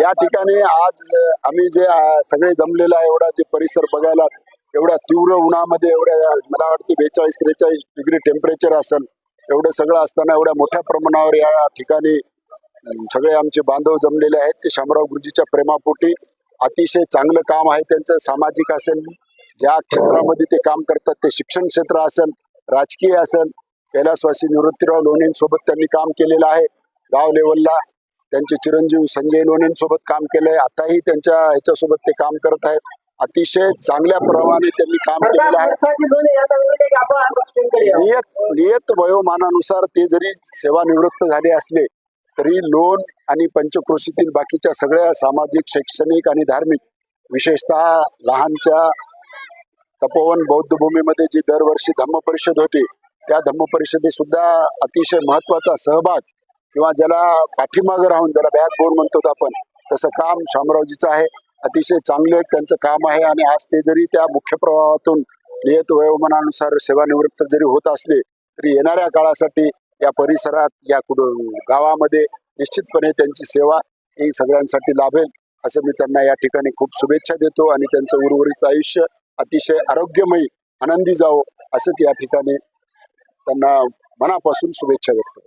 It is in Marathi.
या ठिकाणी आज आम्ही जे सगळे जमलेला आहे, एवढा जे परिसर बघायला, एवढ्या तीव्र उन्हामध्ये, एवढ्या मला वाटते 42-43 डिग्री टेम्परेचर असेल, एवढं सगळं असताना एवढ्या मोठ्या प्रमाणावर या ठिकाणी सगळे आमचे बांधव जमलेले आहेत. ते शामराव गुरुजीच्या प्रेमापोटी अतिशय चांगलं काम आहे त्यांचं. सामाजिक असेल, ज्या क्षेत्रामध्ये ते काम करतात, ते शिक्षण क्षेत्र असेल, राजकीय असेल, कैलासवासी निवृत्तीराव लोणेंसोबत त्यांनी काम केलेलं आहे. गाव लेवलला त्यांचे चिरंजीव संजय लोणेंसोबत काम केलंय. आताही त्यांच्या ह्याच्यासोबत ते काम करत आहेत. अतिशय चांगल्या प्रमाणे त्यांनी काम केलेलं आहे. नियत वयोमानानुसार ते जरी सेवानिवृत्त झाले असले तरी लोण आणि पंचक्रोशीतील बाकीच्या सगळ्या सामाजिक, शैक्षणिक आणि धार्मिक, विशेषतः लहानच्या तपोवन बौद्ध भूमीमध्ये जी दरवर्षी धम्मपरिषद होती, त्या धम्मपरिषदेत सुद्धा अतिशय महत्वाचा सहभाग किंवा ज्याला पाठीमागं राहून, ज्याला बॅकबोन म्हणतो आपण, तसं काम शामरावजीचं आहे. अतिशय चांगलं त्यांचं काम आहे. आणि आज ते जरी त्या मुख्य प्रवाहातून नियत वयोमानानुसार सेवानिवृत्त जरी होत असले तरी येणाऱ्या काळासाठी या परिसरात, या गावामध्ये निश्चितपणे त्यांची सेवा ही सगळ्यांसाठी लाभेल असं मी त्यांना या ठिकाणी खूप शुभेच्छा देतो. आणि त्यांचं उर्वरित आयुष्य अतिशय आरोग्यमयी, आनंदी जावो असंच या ठिकाणी त्यांना मनापासून शुभेच्छा व्यक्त करतो.